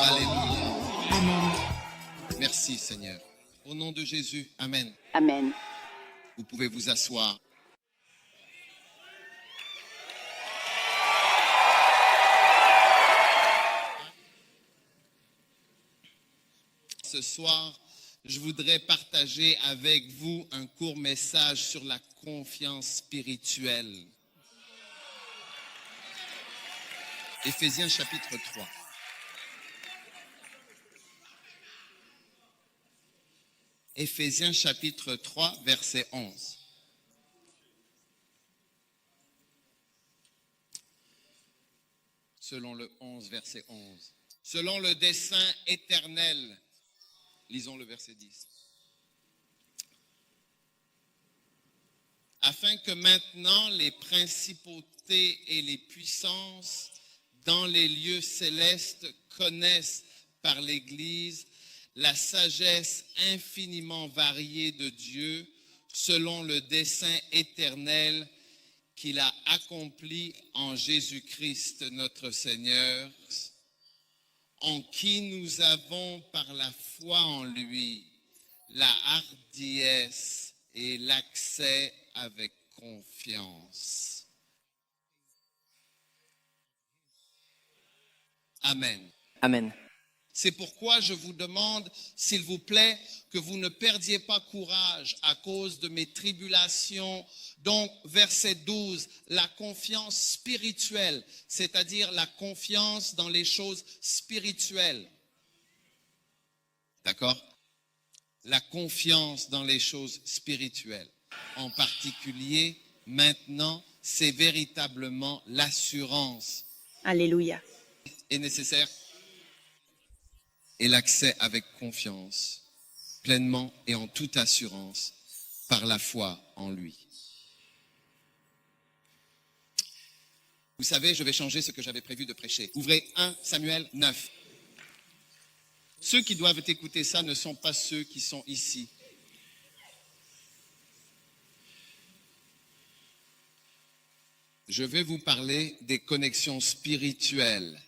Alléluia. Amen. Merci Seigneur. Au nom de Jésus, Amen. Amen. Vous pouvez vous asseoir. Ce soir, je voudrais partager avec vous un court message sur la confiance spirituelle. Éphésiens chapitre 3. Éphésiens chapitre 3, verset 11. Selon le 11, verset 11. Selon le dessein éternel, lisons le verset 10. Afin que maintenant les principautés et les puissances dans les lieux célestes connaissent par l'Église la sagesse infiniment variée de Dieu selon le dessein éternel qu'il a accompli en Jésus-Christ notre Seigneur, en qui nous avons par la foi en lui la hardiesse et l'accès avec confiance. Amen. Amen. C'est pourquoi je vous demande, s'il vous plaît, que vous ne perdiez pas courage à cause de mes tribulations. Donc, verset 12, la confiance spirituelle, c'est-à-dire la confiance dans les choses spirituelles. D'accord? La confiance dans les choses spirituelles. En particulier, maintenant, c'est véritablement l'assurance. Alléluia. Est nécessaire. Et l'accès avec confiance, pleinement et en toute assurance, par la foi en lui. Vous savez, je vais changer ce que j'avais prévu de prêcher. Ouvrez 1 Samuel 9. Ceux qui doivent écouter ça ne sont pas ceux qui sont ici. Je vais vous parler des connexions spirituelles.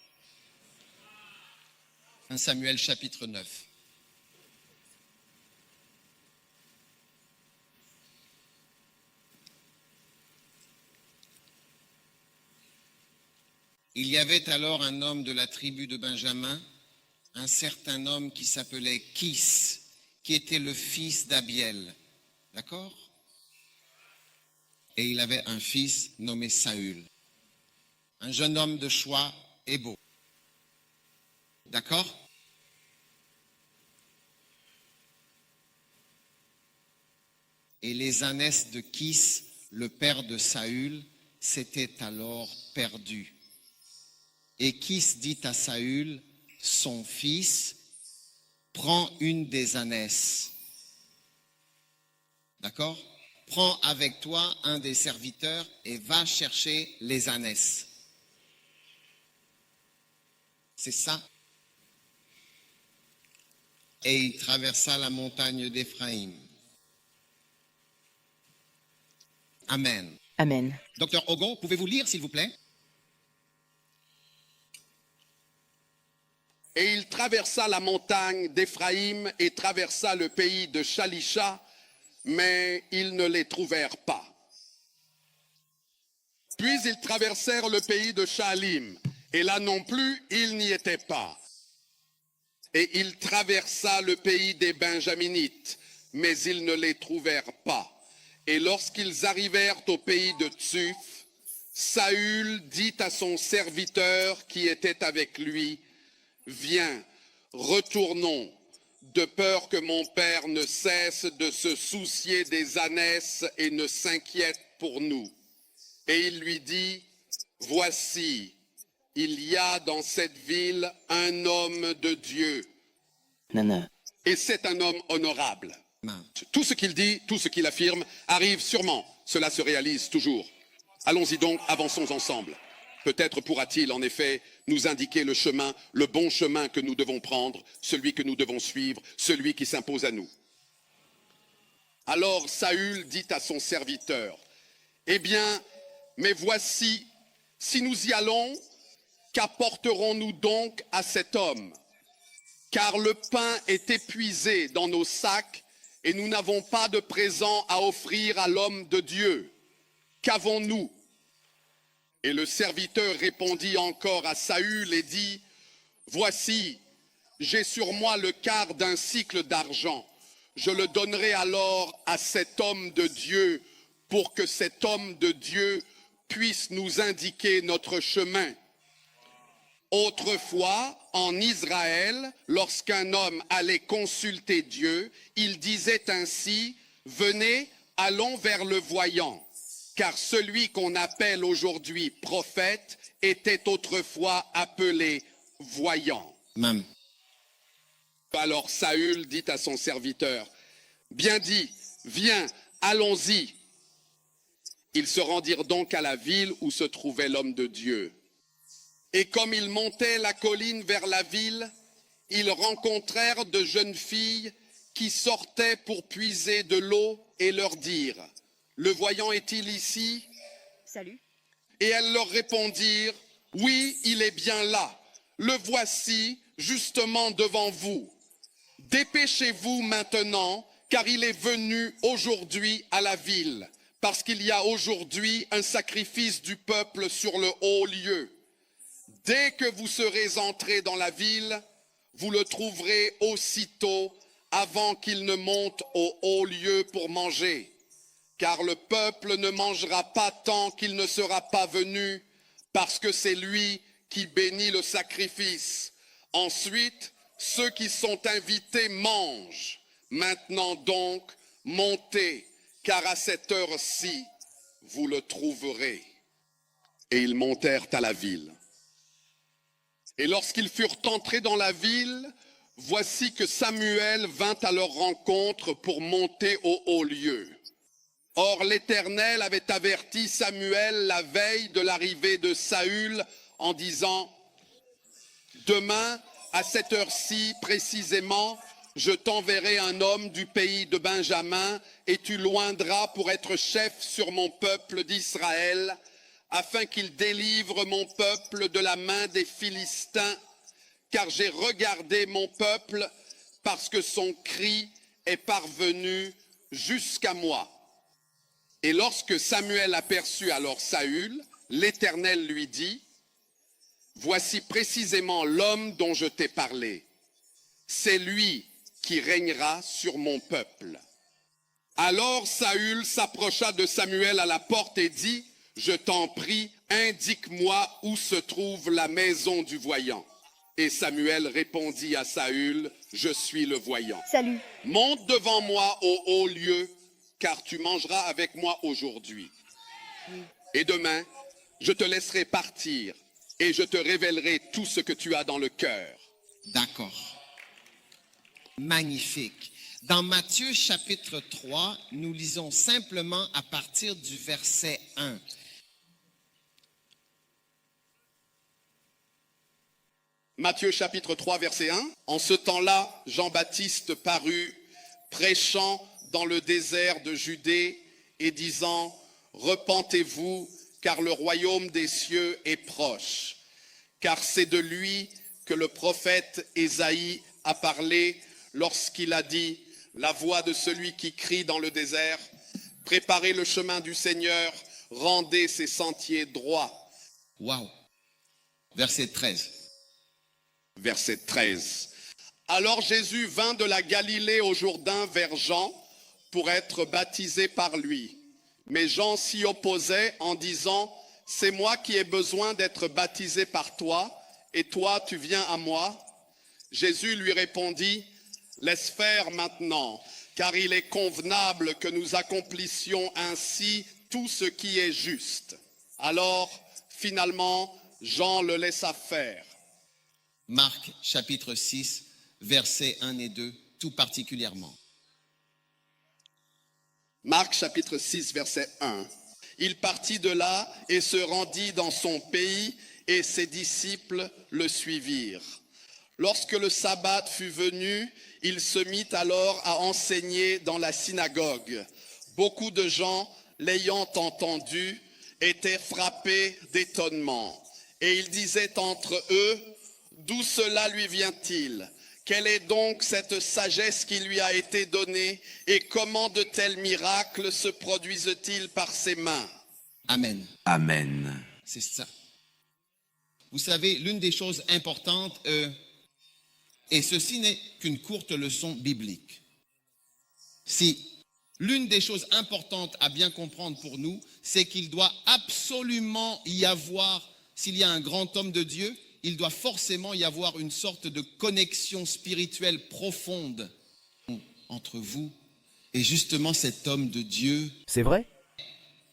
1 Samuel chapitre 9. Il y avait alors un homme de la tribu de Benjamin, un certain homme qui s'appelait Kis, qui était le fils d'Abiel. D'accord? Et il avait un fils nommé Saül, un jeune homme de choix et beau. D'accord? Et les ânesses de Kis, le père de Saül, s'étaient alors perdus. Et Kis dit à Saül, son fils, prends une des ânesses. D'accord? Prends avec toi un des serviteurs et va chercher les ânesses. C'est ça. Et il traversa la montagne d'Éphraïm. Amen. Amen. Docteur Ogon, pouvez-vous lire, s'il vous plaît? Et il traversa la montagne d'Éphraïm et traversa le pays de Shalisha, mais ils ne les trouvèrent pas. Puis ils traversèrent le pays de Shaalim, et là non plus, ils n'y étaient pas. Et il traversa le pays des Benjaminites, mais ils ne les trouvèrent pas. Et lorsqu'ils arrivèrent au pays de Tsuf, Saül dit à son serviteur qui était avec lui, « Viens, retournons, de peur que mon père ne cesse de se soucier des ânesses et ne s'inquiète pour nous. » Et il lui dit, « Voici, il y a dans cette ville un homme de Dieu. Non. Et c'est un homme honorable. » Tout ce qu'il dit, tout ce qu'il affirme arrive sûrement. Cela se réalise toujours. Allons-y donc, avançons ensemble. Peut-être pourra-t-il en effet nous indiquer le chemin, le bon chemin que nous devons prendre, celui que nous devons suivre, celui qui s'impose à nous. Alors Saül dit à son serviteur, « Eh bien, mais voici, si nous y allons, qu'apporterons-nous donc à cet homme? car le pain est épuisé dans nos sacs et nous n'avons pas de présent à offrir à l'homme de Dieu. Qu'avons-nous? Et le serviteur répondit encore à Saül et dit, voici, j'ai sur moi le quart d'un sicle d'argent. Je le donnerai alors à cet homme de Dieu pour que cet homme de Dieu puisse nous indiquer notre chemin. Autrefois, en Israël, lorsqu'un homme allait consulter Dieu, il disait ainsi, venez, allons vers le voyant. Car celui qu'on appelle aujourd'hui prophète était autrefois appelé voyant. Amen. Alors Saül dit à son serviteur, bien dit, viens, allons-y. Ils se rendirent donc à la ville où se trouvait l'homme de Dieu. Et comme ils montaient la colline vers la ville, ils rencontrèrent de jeunes filles qui sortaient pour puiser de l'eau et leur dire, le voyant est-il ici? Salut. Et elles leur répondirent, oui, il est bien là. Le voici justement devant vous. Dépêchez-vous maintenant, car il est venu aujourd'hui à la ville, parce qu'il y a aujourd'hui un sacrifice du peuple sur le haut lieu. Dès que vous serez entrés dans la ville, vous le trouverez aussitôt avant qu'il ne monte au haut lieu pour manger. Car le peuple ne mangera pas tant qu'il ne sera pas venu, parce que c'est lui qui bénit le sacrifice. Ensuite, ceux qui sont invités mangent. Maintenant donc, montez, car à cette heure-ci, vous le trouverez. Et ils montèrent à la ville. Et lorsqu'ils furent entrés dans la ville, voici que Samuel vint à leur rencontre pour monter au haut lieu. Or l'Éternel avait averti Samuel la veille de l'arrivée de Saül en disant, demain, à cette heure-ci précisément, je t'enverrai un homme du pays de Benjamin et tu l'oindras pour être chef sur mon peuple d'Israël, afin qu'il délivre mon peuple de la main des Philistins, car j'ai regardé mon peuple parce que son cri est parvenu jusqu'à moi. Et lorsque Samuel aperçut alors Saül, l'Éternel lui dit, voici précisément l'homme dont je t'ai parlé. C'est lui qui régnera sur mon peuple. Alors Saül s'approcha de Samuel à la porte et dit, je t'en prie, indique-moi où se trouve la maison du voyant. Et Samuel répondit à Saül, je suis le voyant. Salut. Monte devant moi au haut lieu, car tu mangeras avec moi aujourd'hui. Et demain, je te laisserai partir et je te révélerai tout ce que tu as dans le cœur. D'accord. Magnifique. Dans Matthieu chapitre 3, nous lisons simplement à partir du verset 1. Matthieu chapitre 3, verset 1. En ce temps-là, Jean-Baptiste parut, prêchant dans le désert de Judée et disant, repentez-vous, car le royaume des cieux est proche. Car c'est de lui que le prophète Ésaïe a parlé lorsqu'il a dit, la voix de celui qui crie dans le désert, préparez le chemin du Seigneur, rendez ses sentiers droits. Wow. Verset 13. Verset 13. Alors Jésus vint de la Galilée au Jourdain vers Jean pour être baptisé par lui. Mais Jean s'y opposait en disant, c'est moi qui ai besoin d'être baptisé par toi, et toi tu viens à moi. Jésus lui répondit, laisse faire maintenant, car il est convenable que nous accomplissions ainsi tout ce qui est juste. Alors, finalement, Jean le laissa faire. Marc chapitre 6, versets 1 et 2, tout particulièrement. Marc chapitre 6, verset 1. Il partit de là et se rendit dans son pays et ses disciples le suivirent. Lorsque le sabbat fut venu, il se mit alors à enseigner dans la synagogue. Beaucoup de gens, l'ayant entendu, étaient frappés d'étonnement. Et ils disaient entre eux, d'où cela lui vient-il? Quelle est donc cette sagesse qui lui a été donnée et comment de tels miracles se produisent-ils par ses mains? Amen. Amen. C'est ça. Vous savez, l'une des choses importantes, et ceci n'est qu'une courte leçon biblique. Si l'une des choses importantes à bien comprendre pour nous, c'est qu'il doit absolument y avoir, s'il y a un grand homme de Dieu, il doit forcément y avoir une sorte de connexion spirituelle profonde entre vous et justement cet homme de Dieu, C'est vrai?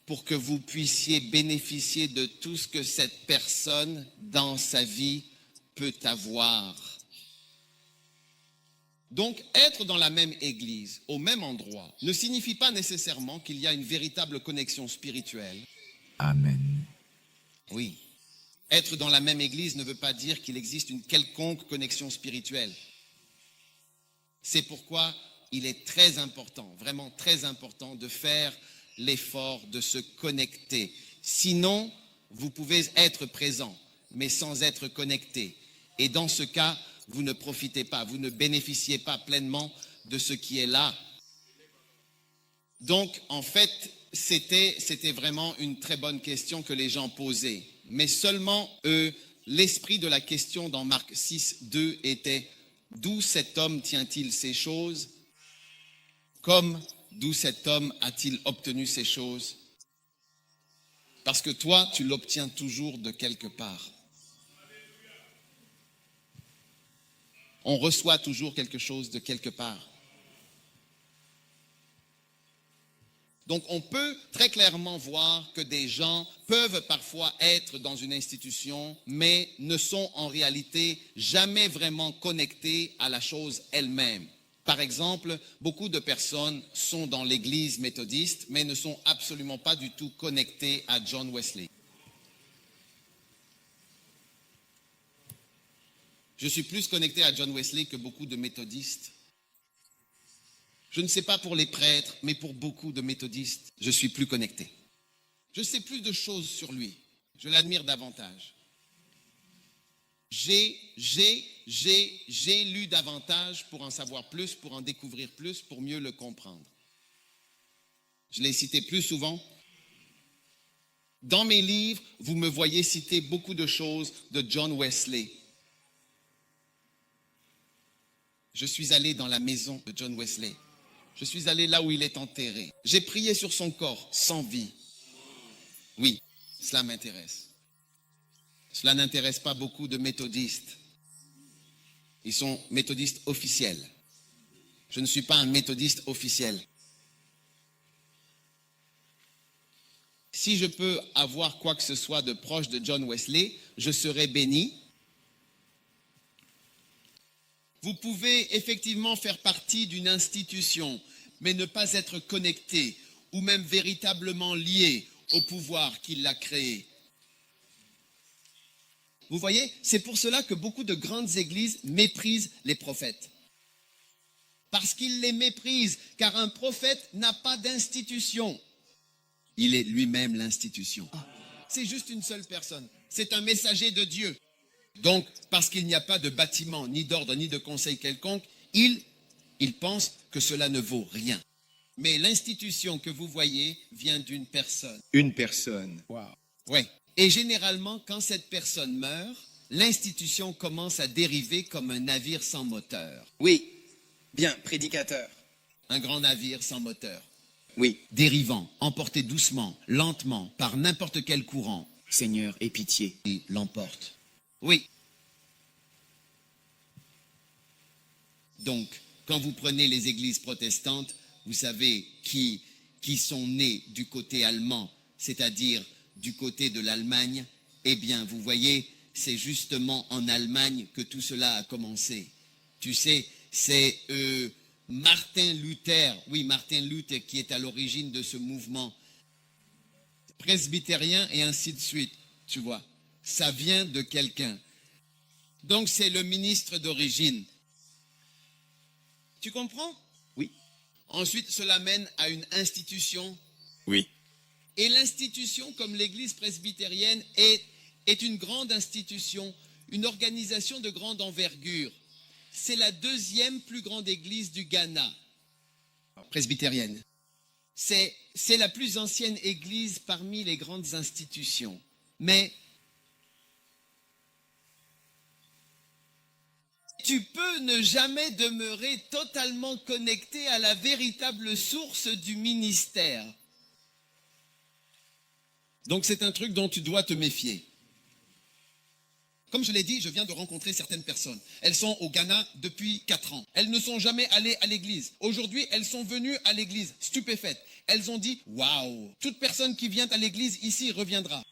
pour que vous puissiez bénéficier de tout ce que cette personne dans sa vie peut avoir. Donc, être dans la même église, au même endroit, ne signifie pas nécessairement qu'il y a une véritable connexion spirituelle. Amen. Oui. Être dans la même église ne veut pas dire qu'il existe une quelconque connexion spirituelle. C'est pourquoi il est très important, vraiment très important, de faire l'effort de se connecter. Sinon, vous pouvez être présent, mais sans être connecté. Et dans ce cas, vous ne profitez pas, vous ne bénéficiez pas pleinement de ce qui est là. Donc, en fait, c'était vraiment une très bonne question que les gens posaient. Mais seulement, l'esprit de la question dans Marc 6, 2 était « D'où cet homme tient-il ces choses ?» comme « D'où cet homme a-t-il obtenu ces choses ?» Parce que toi, tu l'obtiens toujours de quelque part. On reçoit toujours quelque chose de quelque part. Donc, on peut très clairement voir que des gens peuvent parfois être dans une institution, mais ne sont en réalité jamais vraiment connectés à la chose elle-même. Par exemple, beaucoup de personnes sont dans l'église méthodiste, mais ne sont absolument pas du tout connectées à John Wesley. Je suis plus connecté à John Wesley que beaucoup de méthodistes. Je ne sais pas pour les prêtres, mais pour beaucoup de méthodistes, je suis plus connecté. Je sais plus de choses sur lui. Je l'admire davantage. J'ai lu davantage pour en savoir plus, pour en découvrir plus, pour mieux le comprendre. Je l'ai cité plus souvent. Dans mes livres, vous me voyez citer beaucoup de choses de John Wesley. Je suis allé dans la maison de John Wesley. Je suis allé là où il est enterré. J'ai prié sur son corps, sans vie. Oui, cela m'intéresse. Cela n'intéresse pas beaucoup de méthodistes. Ils sont méthodistes officiels. Je ne suis pas un méthodiste officiel. Si je peux avoir quoi que ce soit de proche de John Wesley, je serai béni. Vous pouvez effectivement faire partie d'une institution, mais ne pas être connecté ou même véritablement lié au pouvoir qui l'a créé. Vous voyez, c'est pour cela que beaucoup de grandes églises méprisent les prophètes. Parce qu'ils les méprisent, car un prophète n'a pas d'institution. Il est lui-même l'institution. C'est juste une seule personne. C'est un messager de Dieu. Donc, parce qu'il n'y a pas de bâtiment, ni d'ordre, ni de conseil quelconque, il pense que cela ne vaut rien. Mais l'institution que vous voyez vient d'une personne. Une personne. Wow. Oui. Et généralement, quand cette personne meurt, l'institution commence à dériver comme un navire sans moteur. Oui, bien, prédicateur. Un grand navire sans moteur. Oui, Dérivant, emporté doucement, lentement, par n'importe quel courant. Seigneur, aie pitié. Il l'emporte. Oui. Donc, quand vous prenez les églises protestantes, vous savez qui sont nés du côté allemand, c'est-à-dire du côté de l'Allemagne. Eh bien, vous voyez, c'est justement en Allemagne que tout cela a commencé. Tu sais, c'est Martin Luther qui est à l'origine de ce mouvement presbytérien et ainsi de suite, tu vois. Ça vient de quelqu'un. Donc, c'est le ministre d'origine. Tu comprends? Oui. Ensuite, cela mène à une institution. Oui. Et l'institution, comme l'église presbytérienne, est une grande institution, une organisation de grande envergure. c'est la deuxième plus grande église du Ghana, presbytérienne. C'est la plus ancienne église parmi les grandes institutions. Mais tu peux ne jamais demeurer totalement connecté à la véritable source du ministère. Donc c'est un truc dont tu dois te méfier. Comme je l'ai dit, je viens de rencontrer certaines personnes. Elles sont au Ghana depuis 4 ans. Elles ne sont jamais allées à l'église. Aujourd'hui, elles sont venues à l'église, stupéfaites. Elles ont dit, waouh, toute personne qui vient à l'église ici reviendra.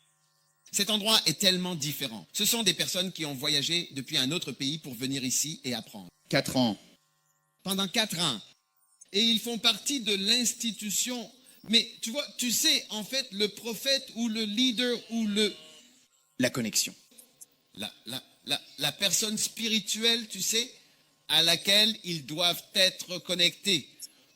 Cet endroit est tellement différent. Ce sont des personnes qui ont voyagé depuis un autre pays pour venir ici et apprendre. 4 ans. Pendant 4 ans. Et ils font partie de l'institution. Mais tu vois, tu sais, en fait, le prophète ou le leader ou La connexion. la personne spirituelle, tu sais, à laquelle ils doivent être connectés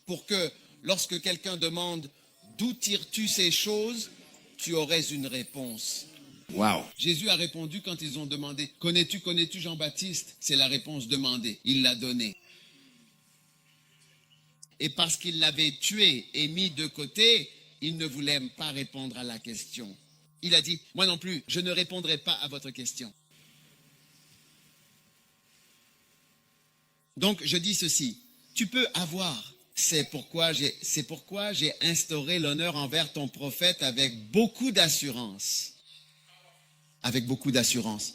pour que lorsque quelqu'un demande d'où tires-tu ces choses, tu aurais une réponse. Waouh. Jésus a répondu quand ils ont demandé, connais-tu Jean-Baptiste? C'est la réponse demandée. Il l'a donnée. Et parce qu'il l'avait tué et mis de côté, il ne voulait pas répondre à la question. Il a dit, moi non plus, je ne répondrai pas à votre question. Donc, je dis ceci, tu peux avoir. C'est pourquoi j'ai instauré l'honneur envers ton prophète avec beaucoup d'assurance. Avec beaucoup d'assurance.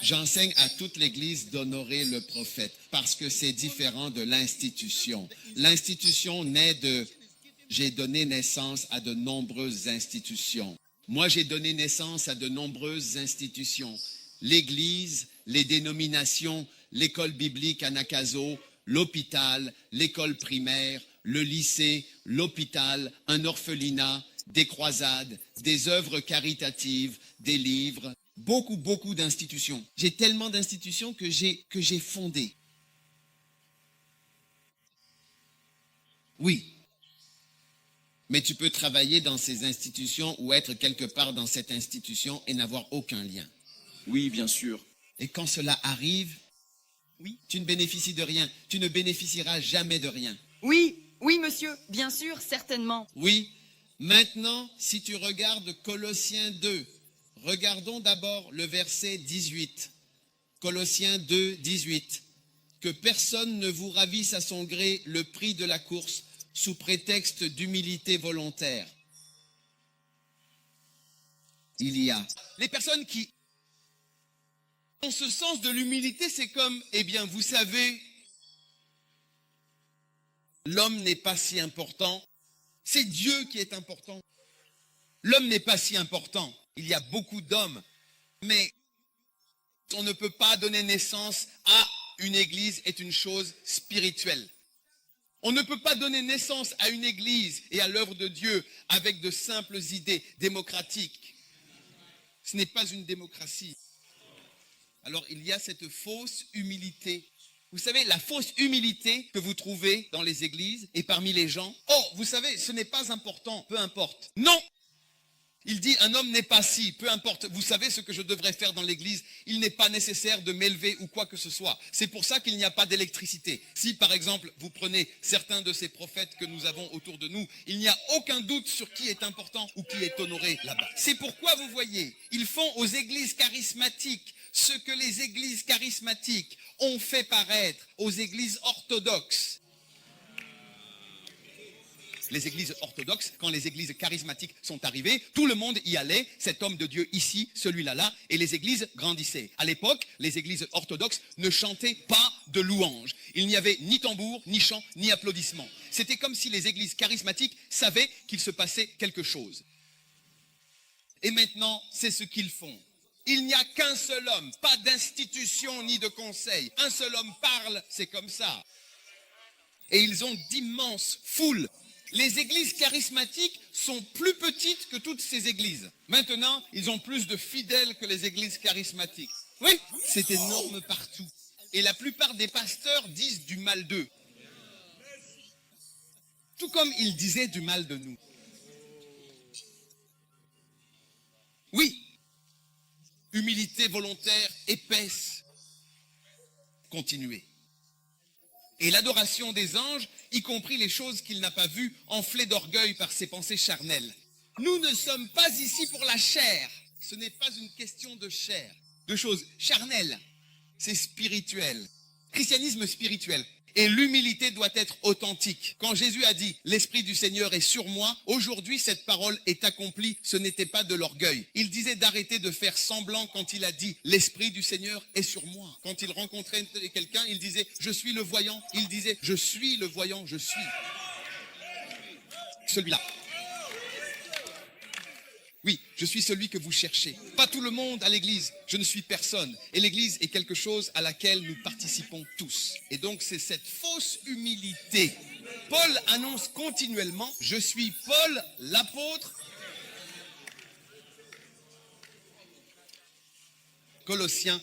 J'enseigne à toute l'Église d'honorer le prophète parce que c'est différent de l'institution. L'institution naît de... J'ai donné naissance à de nombreuses institutions. Moi, j'ai donné naissance à de nombreuses institutions. L'Église, les dénominations, l'école biblique à Nakazo, l'hôpital, l'école primaire, le lycée, l'hôpital, un orphelinat, des croisades, des œuvres caritatives, des livres, beaucoup d'institutions. J'ai tellement d'institutions que j'ai fondées. Oui. Mais tu peux travailler dans ces institutions ou être quelque part dans cette institution et n'avoir aucun lien. Oui, bien sûr. Et quand cela arrive, oui, tu ne bénéficies de rien. Tu ne bénéficieras jamais de rien. Oui, oui, monsieur, bien sûr, certainement. Oui. Maintenant, si tu regardes Colossiens 2, regardons d'abord le verset 18. Colossiens 2, 18. Que personne ne vous ravisse à son gré le prix de la course sous prétexte d'humilité volontaire. Il y a les personnes qui, dans ce sens de l'humilité, c'est comme, eh bien, vous savez, l'homme n'est pas si important, c'est Dieu qui est important. L'homme n'est pas si important, il y a beaucoup d'hommes, mais on ne peut pas donner naissance à une église est une chose spirituelle. On ne peut pas donner naissance à une église et à l'œuvre de Dieu avec de simples idées démocratiques. Ce n'est pas une démocratie. Alors il y a cette fausse humilité. Vous savez, la fausse humilité que vous trouvez dans les églises et parmi les gens. Oh, vous savez, ce n'est pas important, peu importe. Non! Il dit, un homme n'est pas si, peu importe. Vous savez ce que je devrais faire dans l'église? Il n'est pas nécessaire de m'élever ou quoi que ce soit. C'est pour ça qu'il n'y a pas d'électricité. Si, par exemple, vous prenez certains de ces prophètes que nous avons autour de nous, il n'y a aucun doute sur qui est important ou qui est honoré là-bas. C'est pourquoi, vous voyez, ils font aux églises charismatiques ce que les églises charismatiques ont fait paraître aux églises orthodoxes. Les églises orthodoxes, quand les églises charismatiques sont arrivées, tout le monde y allait, cet homme de Dieu ici, celui-là là, et les églises grandissaient. À l'époque, les églises orthodoxes ne chantaient pas de louanges. Il n'y avait ni tambour, ni chant, ni applaudissements. C'était comme si les églises charismatiques savaient qu'il se passait quelque chose. Et maintenant, c'est ce qu'ils font. Il n'y a qu'un seul homme, pas d'institution ni de conseil. Un seul homme parle, c'est comme ça. Et ils ont d'immenses foules. Les églises charismatiques sont plus petites que toutes ces églises. Maintenant, ils ont plus de fidèles que les églises charismatiques. Oui, c'est énorme partout. Et la plupart des pasteurs disent du mal d'eux. Tout comme ils disaient du mal de nous. Oui, humilité volontaire épaisse. continuer. Et l'adoration des anges, y compris les choses qu'il n'a pas vues, enflées d'orgueil par ses pensées charnelles. Nous ne sommes pas ici pour la chair. Ce n'est pas une question de chair, de choses charnelles. C'est spirituel. Christianisme spirituel. Et l'humilité doit être authentique. Quand Jésus a dit « L'Esprit du Seigneur est sur moi », aujourd'hui cette parole est accomplie, ce n'était pas de l'orgueil. Il disait d'arrêter de faire semblant quand il a dit « L'Esprit du Seigneur est sur moi ». Quand il rencontrait quelqu'un, il disait « Je suis le voyant ». Il disait « Je suis le voyant, je suis ». Celui-là. Oui, je suis celui que vous cherchez. Pas tout le monde à l'église, je ne suis personne. Et l'église est quelque chose à laquelle nous participons tous. Et donc c'est cette fausse humilité. Paul annonce continuellement, je suis Paul, l'apôtre. Colossiens,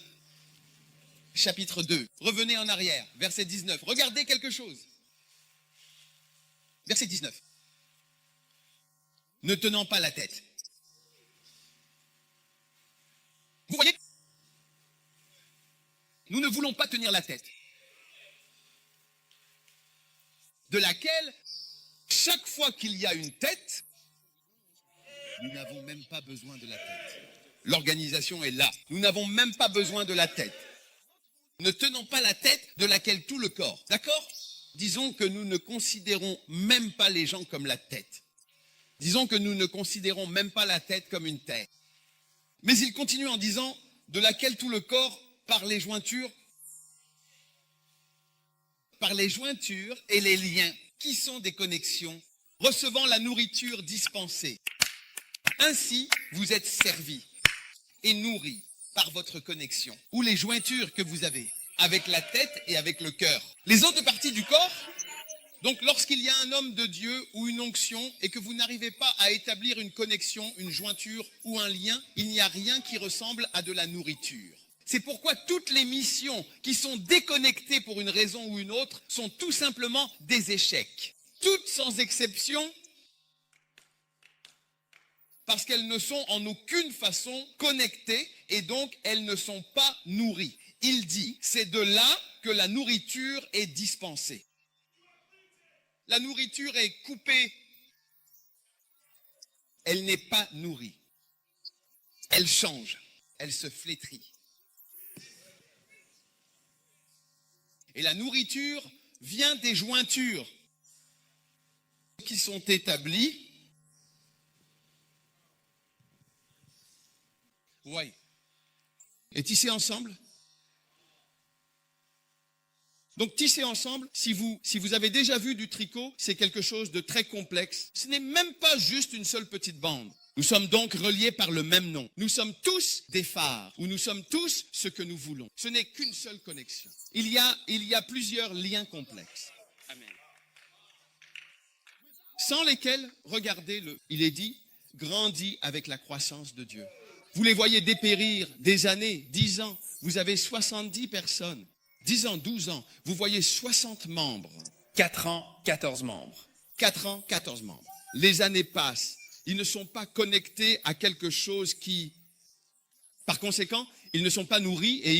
chapitre 2. Revenez en arrière, verset 19. Regardez quelque chose. Verset 19. Ne tenant pas la tête. Vous voyez, nous ne voulons pas tenir la tête, de laquelle, chaque fois qu'il y a une tête, nous n'avons même pas besoin de la tête. L'organisation est là. Nous n'avons même pas besoin de la tête. Ne tenons pas la tête de laquelle tout le corps. D'accord ? Disons que nous ne considérons même pas les gens comme la tête. Disons que nous ne considérons même pas la tête comme une tête. Mais il continue en disant, de laquelle tout le corps, par les jointures et les liens, qui sont des connexions, recevant la nourriture dispensée. Ainsi, vous êtes servis et nourris par votre connexion, ou les jointures que vous avez, avec la tête et avec le cœur. Les autres parties du corps, donc lorsqu'il y a un homme de Dieu ou une onction et que vous n'arrivez pas à établir une connexion, une jointure ou un lien, il n'y a rien qui ressemble à de la nourriture. C'est pourquoi toutes les missions qui sont déconnectées pour une raison ou une autre sont tout simplement des échecs. Toutes sans exception, parce qu'elles ne sont en aucune façon connectées et donc elles ne sont pas nourries. Il dit, c'est de là que la nourriture est dispensée. La nourriture est coupée. Elle n'est pas nourrie. Elle change. Elle se flétrit. Et la nourriture vient des jointures qui sont établies. Oui. Et tissées ensemble. Donc tisser ensemble, si vous avez déjà vu du tricot, c'est quelque chose de très complexe. Ce n'est même pas juste une seule petite bande. Nous sommes donc reliés par le même nom. Nous sommes tous des phares, ou nous sommes tous ce que nous voulons. Ce n'est qu'une seule connexion. Il y a plusieurs liens complexes. Amen. Sans lesquels, regardez-le, il est dit, grandis avec la croissance de Dieu. Vous les voyez dépérir des années, 10 ans, vous avez 70 personnes. 10 ans, 12 ans, vous voyez 60 membres. 4 ans, 14 membres. 4 ans, 14 membres. Les années passent. Ils ne sont pas connectés à quelque chose qui... Par conséquent, ils ne sont pas nourris et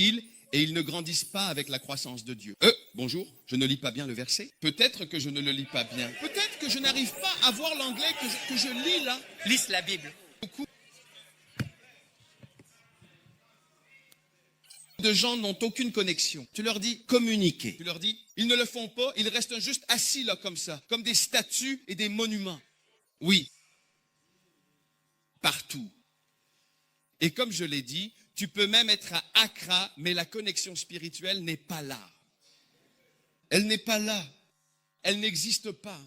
ils ne grandissent pas avec la croissance de Dieu. Bonjour, je ne lis pas bien le verset. Peut-être que je ne le lis pas bien. Peut-être que je n'arrive pas à voir l'anglais que je lis là. Lise la Bible. Beaucoup de gens n'ont aucune connexion. Tu leur dis communiquer. Tu leur dis, ils ne le font pas, ils restent juste assis là comme ça, comme des statues et des monuments. Oui, partout. Et comme je l'ai dit, tu peux même être à Accra, mais la connexion spirituelle n'est pas là. Elle n'est pas là. Elle n'existe pas.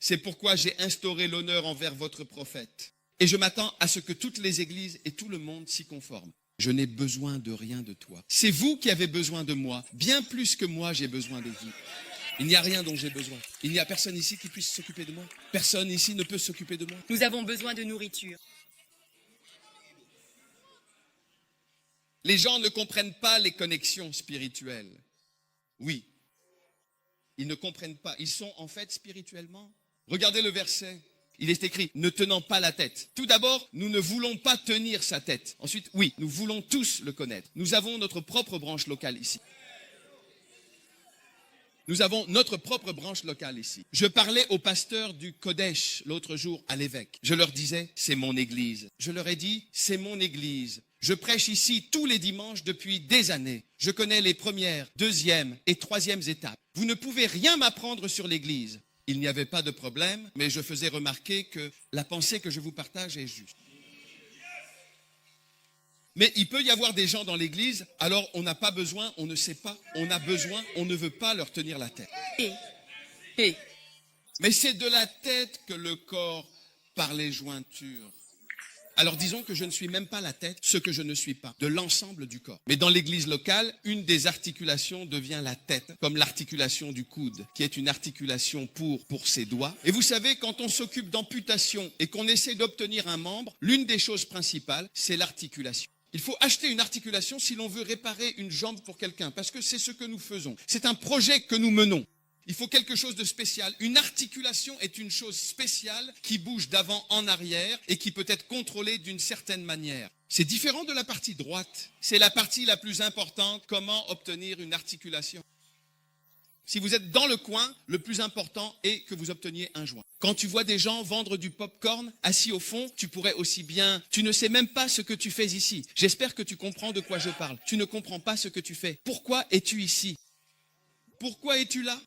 C'est pourquoi j'ai instauré l'honneur envers votre prophète. Et je m'attends à ce que toutes les églises et tout le monde s'y conforment. Je n'ai besoin de rien de toi. C'est vous qui avez besoin de moi, bien plus que moi j'ai besoin de vous. Il n'y a rien dont j'ai besoin. Il n'y a personne ici qui puisse s'occuper de moi. Personne ici ne peut s'occuper de moi. Nous avons besoin de nourriture. Les gens ne comprennent pas les connexions spirituelles. Oui, ils ne comprennent pas. Ils sont en fait spirituellement. Regardez le verset. il est écrit « ne tenant pas la tête ». Tout d'abord, nous ne voulons pas tenir sa tête. Ensuite, oui, nous voulons tous le connaître. Nous avons notre propre branche locale ici. Nous avons notre propre branche locale ici. Je parlais aux pasteurs du Kodesh l'autre jour à l'évêque. Je leur disais, c'est mon église. Je leur ai dit, c'est mon église. Je prêche ici tous les dimanches depuis des années. Je connais les premières, deuxièmes et troisièmes étapes. Vous ne pouvez rien m'apprendre sur l'église. Il n'y avait pas de problème, mais je faisais remarquer que la pensée que je vous partage est juste. Mais il peut y avoir des gens dans l'église, alors on n'a pas besoin, on ne sait pas, on a besoin, on ne veut pas leur tenir la tête. Mais c'est de la tête que le corps par les jointures. Alors disons que je ne suis même pas la tête, ce que je ne suis pas, de l'ensemble du corps. Mais dans l'église locale, une des articulations devient la tête, comme l'articulation du coude, qui est une articulation pour ses doigts. Et vous savez, quand on s'occupe d'amputation et qu'on essaie d'obtenir un membre, l'une des choses principales, c'est l'articulation. Il faut acheter une articulation si l'on veut réparer une jambe pour quelqu'un, parce que c'est ce que nous faisons. C'est un projet que nous menons. Il faut quelque chose de spécial. Une articulation est une chose spéciale qui bouge d'avant en arrière et qui peut être contrôlée d'une certaine manière. C'est différent de la partie droite. C'est la partie la plus importante. Comment obtenir une articulation? Si vous êtes dans le coin, le plus important est que vous obteniez un joint. Quand tu vois des gens vendre du pop-corn assis au fond, tu pourrais aussi bien... Tu ne sais même pas ce que tu fais ici. J'espère que tu comprends de quoi je parle. Tu ne comprends pas ce que tu fais. Pourquoi es-tu ici? Pourquoi es-tu là?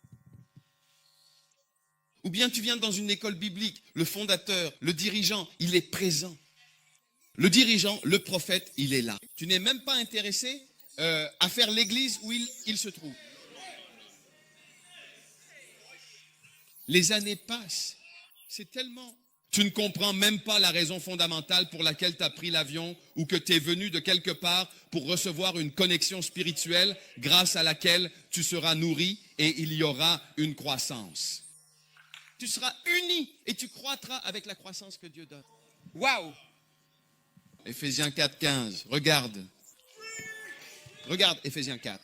Ou bien tu viens dans une école biblique, le fondateur, le dirigeant, il est présent. Le dirigeant, le prophète, il est là. Tu n'es même pas intéressé à faire l'église où il se trouve. Les années passent. C'est tellement... Tu ne comprends même pas la raison fondamentale pour laquelle tu as pris l'avion ou que tu es venu de quelque part pour recevoir une connexion spirituelle grâce à laquelle tu seras nourri et il y aura une croissance. Tu seras uni et tu croîtras avec la croissance que Dieu donne. Waouh! Éphésiens 4, 15. Regarde. Regarde Éphésiens 4.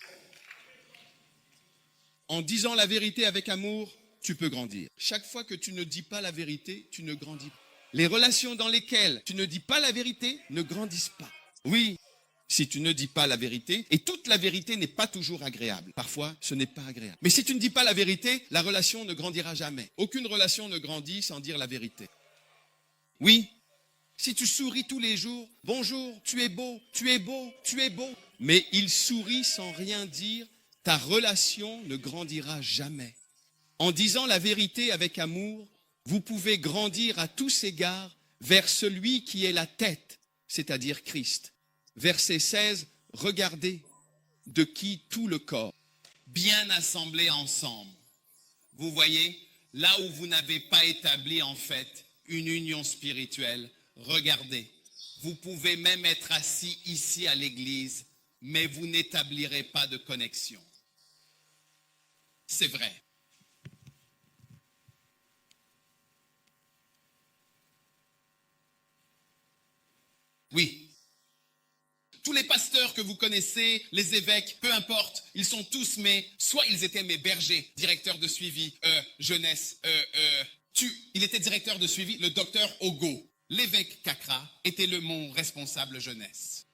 En disant la vérité avec amour, tu peux grandir. Chaque fois que tu ne dis pas la vérité, tu ne grandis pas. Les relations dans lesquelles tu ne dis pas la vérité ne grandissent pas. Oui, si tu ne dis pas la vérité, et toute la vérité n'est pas toujours agréable. Parfois, ce n'est pas agréable. Mais si tu ne dis pas la vérité, la relation ne grandira jamais. Aucune relation ne grandit sans dire la vérité. Oui, si tu souris tous les jours, bonjour, tu es beau, tu es beau, tu es beau. Mais il sourit sans rien dire, ta relation ne grandira jamais. En disant la vérité avec amour, vous pouvez grandir à tous égards vers celui qui est la tête, c'est-à-dire Christ. Verset 16, regardez de qui tout le corps, bien assemblé ensemble. Vous voyez, là où vous n'avez pas établi en fait une union spirituelle, regardez, vous pouvez même être assis ici à l'église, mais vous n'établirez pas de connexion. C'est vrai. Oui. Tous les pasteurs que vous connaissez, les évêques, peu importe, ils sont tous soit ils étaient mes bergers, directeurs de suivi, jeunesse, il était directeur de suivi, le docteur Ogo. L'évêque Kakra était mon responsable jeunesse.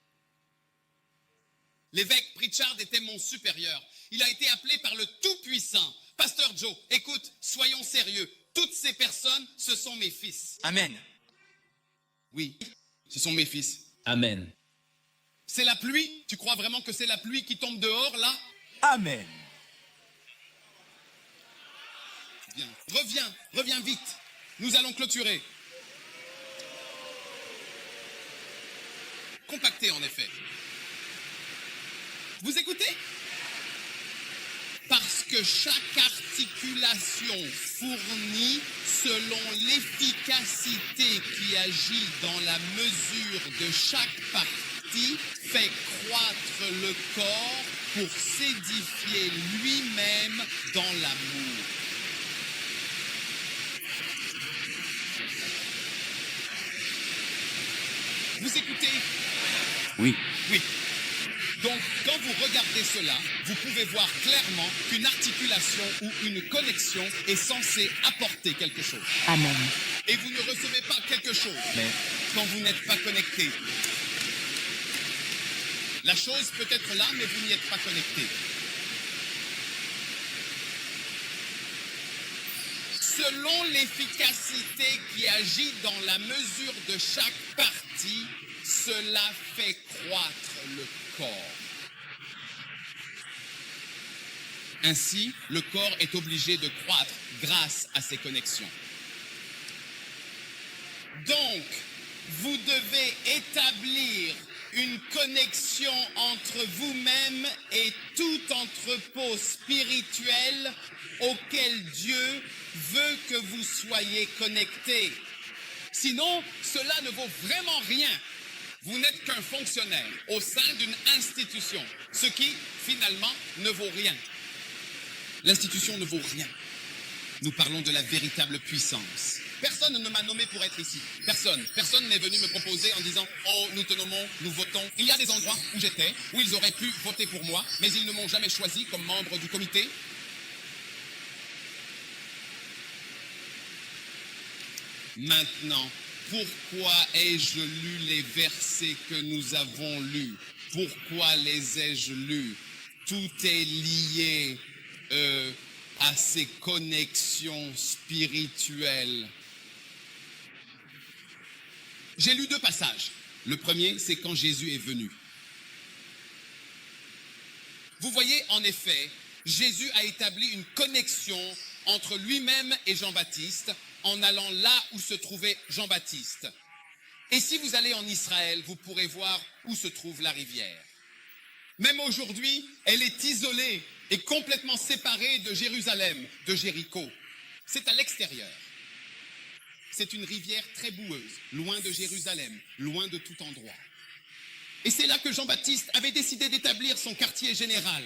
L'évêque Pritchard était mon supérieur. Il a été appelé par le Tout-Puissant. Pasteur Joe, écoute, soyons sérieux. Toutes ces personnes, ce sont mes fils. Amen. Oui, ce sont mes fils. Amen. C'est la pluie? Tu crois vraiment que c'est la pluie qui tombe dehors, là? Amen. Bien. Reviens vite. Nous allons clôturer. Compacté, en effet. Vous écoutez? Parce que chaque articulation fournie selon l'efficacité qui agit dans la mesure de chaque partie fait croître le corps pour s'édifier lui-même dans l'amour. Vous écoutez? Oui. Oui. Donc, quand vous regardez cela, vous pouvez voir clairement qu'une articulation ou une connexion est censée apporter quelque chose. Amen. et vous ne recevez pas quelque chose Mais quand vous n'êtes pas connecté. La chose peut être là, mais vous n'y êtes pas connecté. Selon l'efficacité qui agit dans la mesure de chaque partie, cela fait croître le corps. Ainsi, le corps est obligé de croître grâce à ces connexions. Donc, vous devez établir une connexion entre vous-même et tout entrepôt spirituel auquel Dieu veut que vous soyez connectés. Sinon, cela ne vaut vraiment rien. Vous n'êtes qu'un fonctionnaire au sein d'une institution, ce qui, finalement, ne vaut rien. L'institution ne vaut rien. Nous parlons de la véritable puissance. Personne ne m'a nommé pour être ici. Personne. Personne n'est venu me proposer en disant « Oh, nous te nommons, nous votons ». Il y a des endroits où j'étais, où ils auraient pu voter pour moi, mais ils ne m'ont jamais choisi comme membre du comité. Maintenant, pourquoi ai-je lu les versets que nous avons lus? Pourquoi les ai-je lus? Tout est lié à ces connexions spirituelles. J'ai lu 2 passages. Le premier, c'est quand Jésus est venu. Vous voyez, en effet, Jésus a établi une connexion entre lui-même et Jean-Baptiste en allant là où se trouvait Jean-Baptiste. Et si vous allez en Israël, vous pourrez voir où se trouve la rivière. Même aujourd'hui, elle est isolée et complètement séparée de Jérusalem, de Jéricho. C'est à l'extérieur. C'est une rivière très boueuse, loin de Jérusalem, loin de tout endroit. Et c'est là que Jean-Baptiste avait décidé d'établir son quartier général.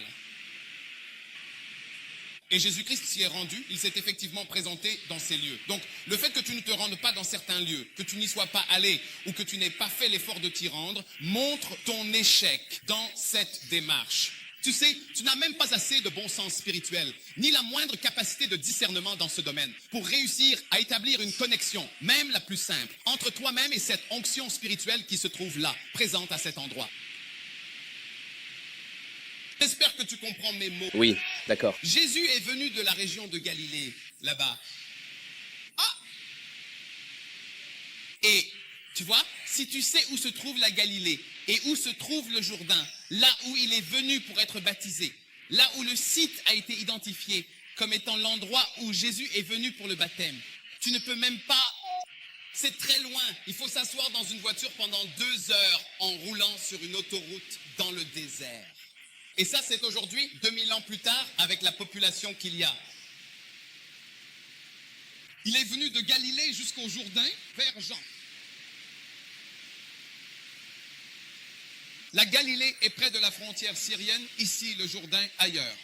Et Jésus-Christ s'y est rendu, il s'est effectivement présenté dans ces lieux. Donc, le fait que tu ne te rendes pas dans certains lieux, que tu n'y sois pas allé ou que tu n'aies pas fait l'effort de t'y rendre, montre ton échec dans cette démarche. Tu sais, tu n'as même pas assez de bon sens spirituel, ni la moindre capacité de discernement dans ce domaine pour réussir à établir une connexion, même la plus simple, entre toi-même et cette onction spirituelle qui se trouve là, présente à cet endroit. J'espère que tu comprends mes mots. Oui, d'accord. Jésus est venu de la région de Galilée, là-bas. Ah! Et, tu vois, si tu sais où se trouve la Galilée et où se trouve le Jourdain, là où il est venu pour être baptisé, là où le site a été identifié comme étant l'endroit où Jésus est venu pour le baptême, tu ne peux même pas... C'est très loin. Il faut s'asseoir dans une voiture pendant 2 heures en roulant sur une autoroute dans le désert. Et ça, c'est aujourd'hui, 2000 ans plus tard, avec la population qu'il y a. Il est venu de Galilée jusqu'au Jourdain, vers Jean. La Galilée est près de la frontière syrienne, ici le Jourdain ailleurs.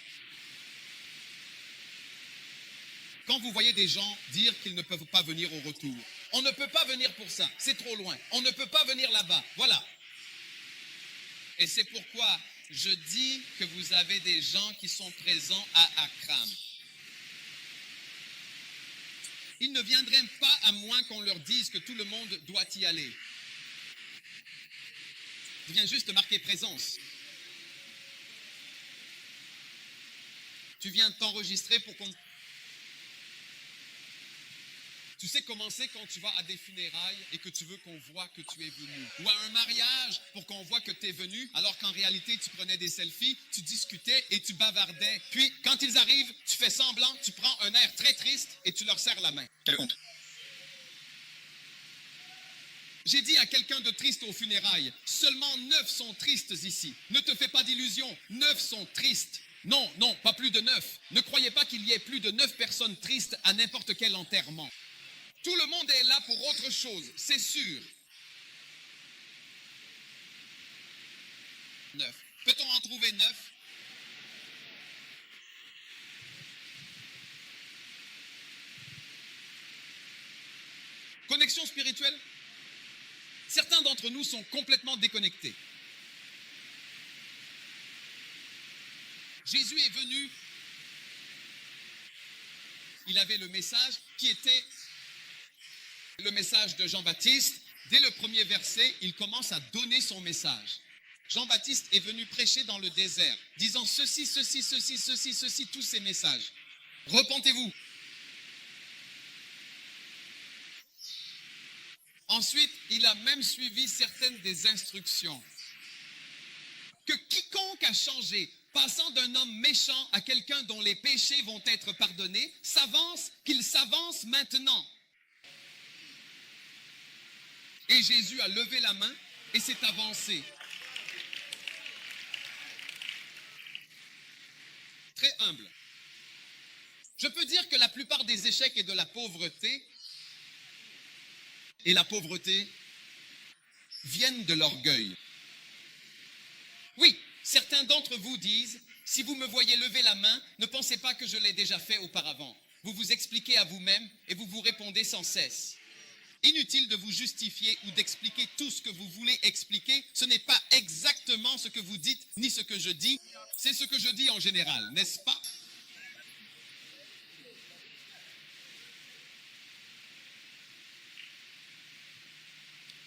Quand vous voyez des gens dire qu'ils ne peuvent pas venir au retour, on ne peut pas venir pour ça, c'est trop loin, on ne peut pas venir là-bas, voilà. Et c'est pourquoi je dis que vous avez des gens qui sont présents à Akram. Ils ne viendraient pas à moins qu'on leur dise que tout le monde doit y aller. Je viens juste marquer présence. Tu viens t'enregistrer pour qu'on... Tu sais comment c'est quand tu vas à des funérailles et que tu veux qu'on voit que tu es venu. Ou à un mariage pour qu'on voit que tu es venu, alors qu'en réalité, tu prenais des selfies, tu discutais et tu bavardais. Puis, quand ils arrivent, tu fais semblant, tu prends un air très triste et tu leur serres la main. Quelle honte. J'ai dit à quelqu'un de triste aux funérailles, seulement 9 sont tristes ici. Ne te fais pas d'illusions, 9 sont tristes. Non, non, pas plus de 9. Ne croyez pas qu'il y ait plus de 9 personnes tristes à n'importe quel enterrement. Tout le monde est là pour autre chose, c'est sûr. 9. Peut-on en trouver 9? Connexion spirituelle? Certains d'entre nous sont complètement déconnectés. Jésus est venu, il avait le message qui était Le message de Jean-Baptiste, dès le premier verset, il commence à donner son message. Jean-Baptiste est venu prêcher dans le désert, disant ceci, ceci, ceci, ceci, ceci, tous ces messages. Repentez-vous. Ensuite, il a même suivi certaines des instructions. Que quiconque a changé, passant d'un homme méchant à quelqu'un dont les péchés vont être pardonnés, qu'il s'avance maintenant. Et Jésus a levé la main et s'est avancé. Très humble. Je peux dire que la plupart des échecs et de la pauvreté, viennent de l'orgueil. Oui, certains d'entre vous disent, si vous me voyez lever la main, ne pensez pas que je l'ai déjà fait auparavant. Vous vous expliquez à vous-même et vous vous répondez sans cesse. Inutile de vous justifier ou d'expliquer tout ce que vous voulez expliquer. Ce n'est pas exactement ce que vous dites ni ce que je dis. C'est ce que je dis en général, n'est-ce pas?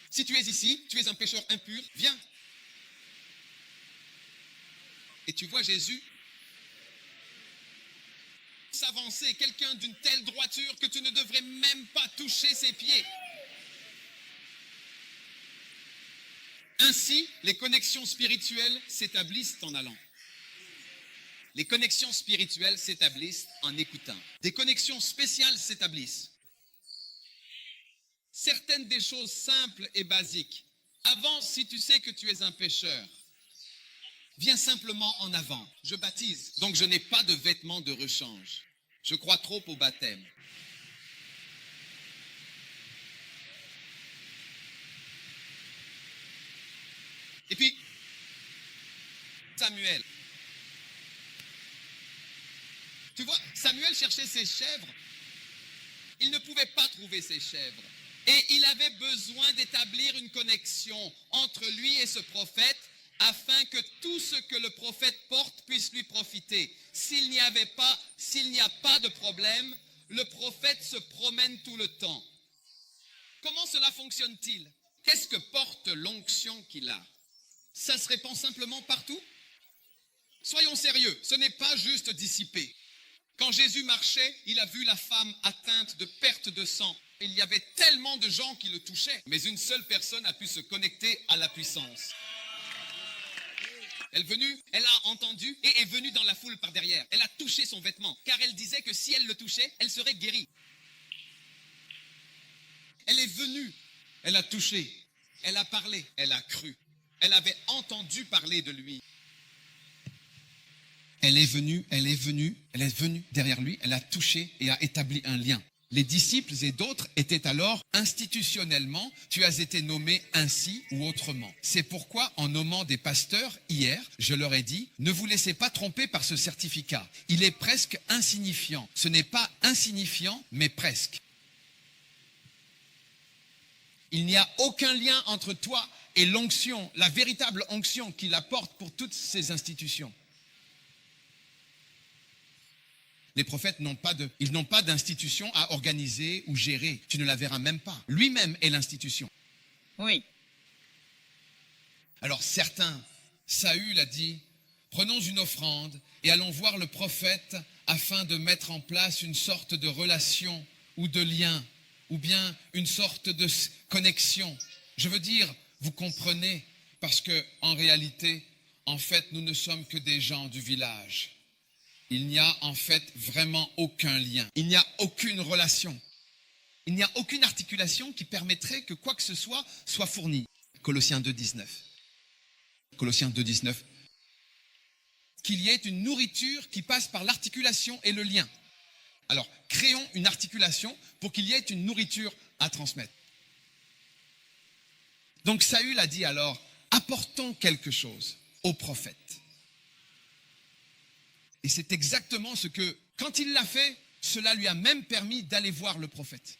Si tu es ici, tu es un pécheur impur, viens. Et tu vois Jésus s'avancer, quelqu'un d'une telle droiture que tu ne devrais même pas toucher ses pieds. Ainsi, les connexions spirituelles s'établissent en allant. Les connexions spirituelles s'établissent en écoutant. Des connexions spéciales s'établissent. Certaines des choses simples et basiques. Avance si tu sais que tu es un pécheur. Viens simplement en avant. Je baptise, donc je n'ai pas de vêtements de rechange. Je crois trop au baptême. Et puis, Samuel. Tu vois, Samuel cherchait ses chèvres. Il ne pouvait pas trouver ses chèvres. Et il avait besoin d'établir une connexion entre lui et ce prophète afin que tout ce que le prophète porte puisse lui profiter. S'il n'y a pas de problème, le prophète se promène tout le temps. Comment cela fonctionne-t-il? Qu'est-ce que porte l'onction qu'il a? Ça se répand simplement partout? Soyons sérieux, ce n'est pas juste dissipé. Quand Jésus marchait, il a vu la femme atteinte de perte de sang. Il y avait tellement de gens qui le touchaient, mais une seule personne a pu se connecter à la puissance. Elle a entendu et est venue dans la foule par derrière. Elle a touché son vêtement, car elle disait que si elle le touchait, elle serait guérie. Elle est venue, elle a touché, elle a parlé, elle a cru. Elle avait entendu parler de lui. Elle est venue derrière lui, elle a touché et a établi un lien. Les disciples et d'autres étaient alors institutionnellement, tu as été nommé ainsi ou autrement. C'est pourquoi, en nommant des pasteurs hier, je leur ai dit, ne vous laissez pas tromper par ce certificat. Il est presque insignifiant. Ce n'est pas insignifiant, mais presque. Il n'y a aucun lien entre toi et l'onction, la véritable onction qu'il apporte pour toutes ces institutions. Les prophètes n'ont pas d'institution à organiser ou gérer. Tu ne la verras même pas. Lui-même est l'institution. Oui. Alors certains, Saül a dit, prenons une offrande et allons voir le prophète afin de mettre en place une sorte de relation ou de lien ou bien une sorte de connexion. Je veux dire, vous comprenez, parce que en réalité, en fait, nous ne sommes que des gens du village. Il n'y a en fait vraiment aucun lien. Il n'y a aucune relation. Il n'y a aucune articulation qui permettrait que quoi que ce soit fourni. Colossiens 2,19. Colossiens 2,19. Qu'il y ait une nourriture qui passe par l'articulation et le lien. Alors, créons une articulation pour qu'il y ait une nourriture à transmettre. Donc Saül a dit alors, apportons quelque chose au prophète. Et c'est exactement ce que, quand il l'a fait, cela lui a même permis d'aller voir le prophète.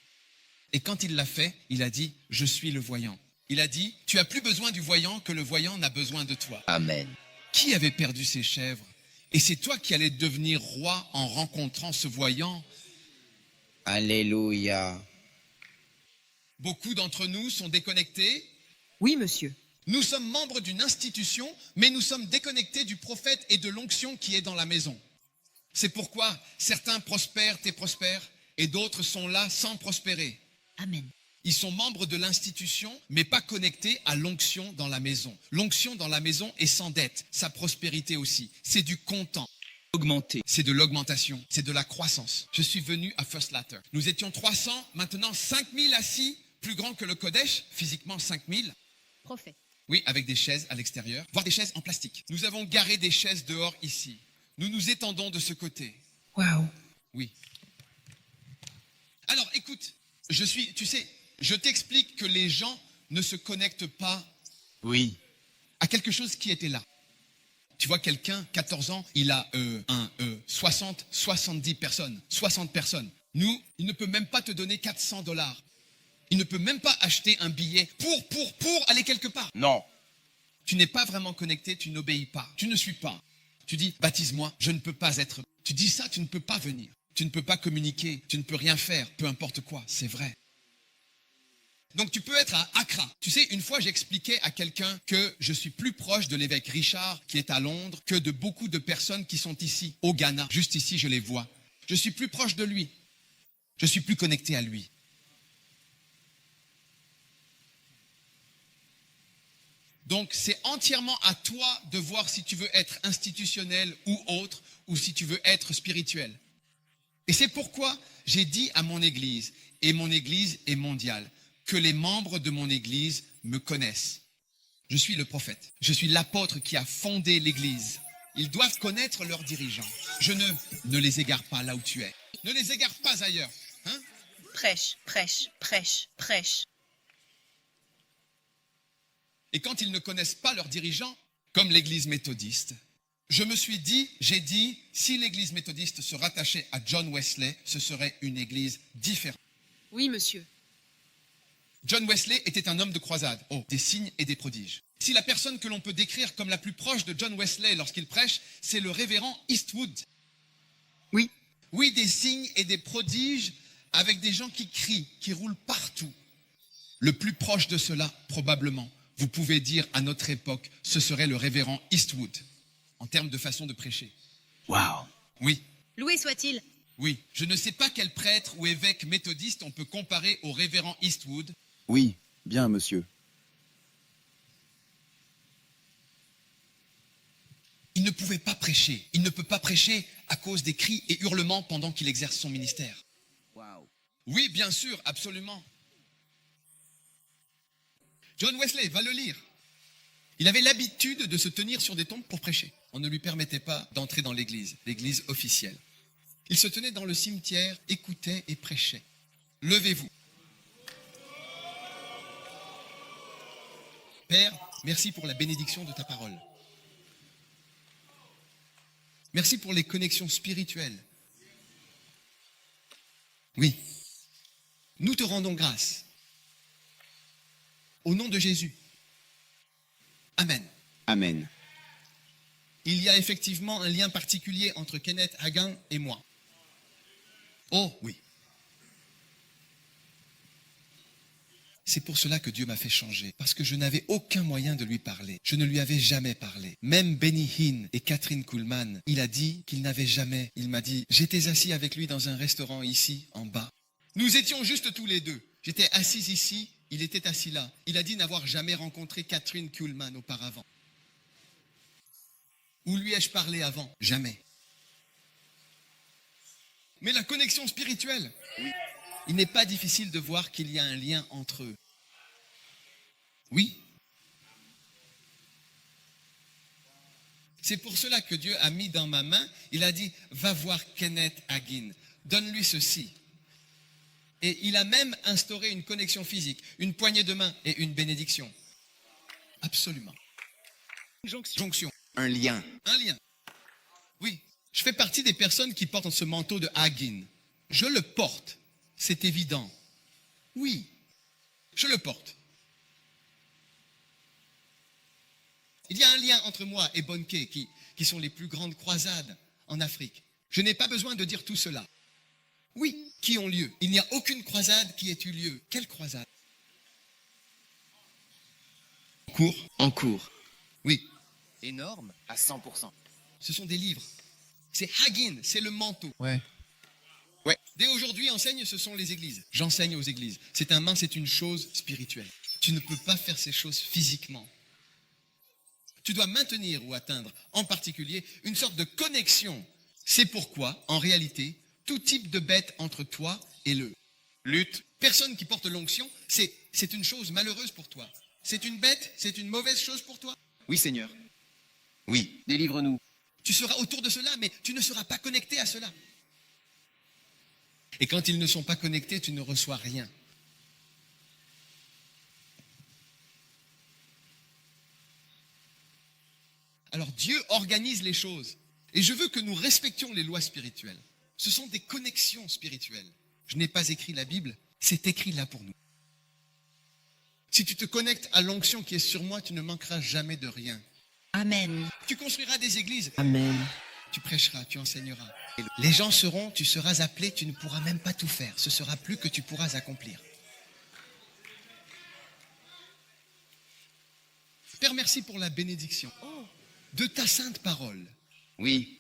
Et quand il l'a fait, il a dit, je suis le voyant. Il a dit, tu as plus besoin du voyant que le voyant n'a besoin de toi. Amen. Qui avait perdu ses chèvres? Et c'est toi qui allais devenir roi en rencontrant ce voyant. Alléluia. Beaucoup d'entre nous sont déconnectés. Oui, monsieur. Nous sommes membres d'une institution, mais nous sommes déconnectés du prophète et de l'onction qui est dans la maison. C'est pourquoi certains prospèrent et prospèrent, et d'autres sont là sans prospérer. Amen. Ils sont membres de l'institution, mais pas connectés à l'onction dans la maison. L'onction dans la maison est sans dette, sa prospérité aussi. C'est du comptant. Augmenter. C'est de l'augmentation, c'est de la croissance. Je suis venu à First Latter. Nous étions 300, maintenant 5000 assis, plus grand que le Kodesh, physiquement 5000. Prophète. Oui, avec des chaises à l'extérieur, voire des chaises en plastique. Nous avons garé des chaises dehors ici. Nous nous étendons de ce côté. Waouh. Oui. Alors, écoute, je t'explique que les gens ne se connectent pas Oui. à quelque chose qui était là. Tu vois quelqu'un, 14 ans, il a 60, 70 personnes, 60 personnes. Nous, il ne peut même pas te donner $400. Il ne peut même pas acheter un billet pour aller quelque part. Non. Tu n'es pas vraiment connecté, tu n'obéis pas, tu ne suis pas. Tu dis, baptise-moi, je ne peux pas être. Tu dis ça, tu ne peux pas venir. Tu ne peux pas communiquer, tu ne peux rien faire, peu importe quoi, c'est vrai. Donc tu peux être à Accra. Tu sais, une fois j'expliquais à quelqu'un que je suis plus proche de l'évêque Richard qui est à Londres que de beaucoup de personnes qui sont ici, au Ghana. Juste ici, je les vois. Je suis plus proche de lui. Je suis plus connecté à lui. Donc c'est entièrement à toi de voir si tu veux être institutionnel ou autre, ou si tu veux être spirituel. Et c'est pourquoi j'ai dit à mon église, et mon église est mondiale, que les membres de mon église me connaissent. Je suis le prophète. Je suis l'apôtre qui a fondé l'église. Ils doivent connaître leurs dirigeants. Je ne les égare pas là où tu es. Ne les égare pas ailleurs. Hein? Prêche, prêche, prêche, prêche. Et quand ils ne connaissent pas leurs dirigeants, comme l'église méthodiste, j'ai dit, si l'église méthodiste se rattachait à John Wesley, ce serait une église différente. Oui, monsieur. John Wesley était un homme de croisade, des signes et des prodiges. Si la personne que l'on peut décrire comme la plus proche de John Wesley lorsqu'il prêche, c'est le révérend Eastwood. Oui. Oui, des signes et des prodiges avec des gens qui crient, qui roulent partout. Le plus proche de cela, probablement, vous pouvez dire à notre époque, ce serait le révérend Eastwood, en termes de façon de prêcher. Waouh. Oui, Loué soit-il. oui. Je ne sais pas quel prêtre ou évêque méthodiste on peut comparer au révérend Eastwood. Oui, bien, monsieur. Il ne pouvait pas prêcher. Il ne peut pas prêcher à cause des cris et hurlements pendant qu'il exerce son ministère. Waouh. Oui, bien sûr, absolument. John Wesley, va le lire. Il avait l'habitude de se tenir sur des tombes pour prêcher. On ne lui permettait pas d'entrer dans l'église officielle. Il se tenait dans le cimetière, écoutait et prêchait. Levez-vous. Père, merci pour la bénédiction de ta parole. Merci pour les connexions spirituelles. Oui. Nous te rendons grâce. Au nom de Jésus. Amen. Amen. Il y a effectivement un lien particulier entre Kenneth Hagin et moi. Oh oui. C'est pour cela que Dieu m'a fait changer, parce que je n'avais aucun moyen de lui parler. Je ne lui avais jamais parlé. Même Benny Hinn et Catherine Kuhlman, il a dit qu'il n'avait jamais. Il m'a dit, j'étais assis avec lui dans un restaurant ici, en bas. Nous étions juste tous les deux. J'étais assis ici, il était assis là. Il a dit n'avoir jamais rencontré Catherine Kuhlman auparavant. Où lui ai-je parlé avant? Jamais. Mais la connexion spirituelle, il n'est pas difficile de voir qu'il y a un lien entre eux. Oui. C'est pour cela que Dieu a mis dans ma main, il a dit, va voir Kenneth Hagin, donne-lui ceci. Et il a même instauré une connexion physique, une poignée de main et une bénédiction. Absolument. Jonction. Un lien. Un lien. Oui. Je fais partie des personnes qui portent ce manteau de Hagin. Je le porte. C'est évident. Oui. Je le porte. Il y a un lien entre moi et Bonke, qui sont les plus grandes croisades en Afrique. Je n'ai pas besoin de dire tout cela. Oui, qui ont lieu. Il n'y a aucune croisade qui ait eu lieu. Quelle croisade? Cours. En cours. Oui, Énorme. À 100%. ce sont des livres. C'est Hagin, c'est le manteau. Ouais. Ouais. Dès aujourd'hui, enseigne, ce sont les églises. J'enseigne aux églises. C'est un main, c'est une chose spirituelle. Tu ne peux pas faire ces choses physiquement. Tu dois maintenir ou atteindre, en particulier, une sorte de connexion. C'est pourquoi, en réalité, tout type de bête entre toi et le lutte. Personne qui porte l'onction, c'est une chose malheureuse pour toi. C'est une bête, c'est une mauvaise chose pour toi. Oui, Seigneur. Oui. Délivre-nous. Tu seras autour de cela, mais tu ne seras pas connecté à cela. Et quand ils ne sont pas connectés, tu ne reçois rien. Alors Dieu organise les choses. Et je veux que nous respections les lois spirituelles. Ce sont des connexions spirituelles. Je n'ai pas écrit la Bible, c'est écrit là pour nous. Si tu te connectes à l'onction qui est sur moi, tu ne manqueras jamais de rien. Amen. Tu construiras des églises. Amen. Tu prêcheras, tu enseigneras. Les gens seront, tu seras appelé, tu ne pourras même pas tout faire. Ce sera plus que tu pourras accomplir. Père, merci pour la bénédiction de ta sainte parole. Oui.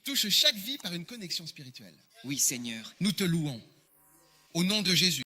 Touche chaque vie par une connexion spirituelle. Oui, Seigneur. Nous te louons. Au nom de Jésus.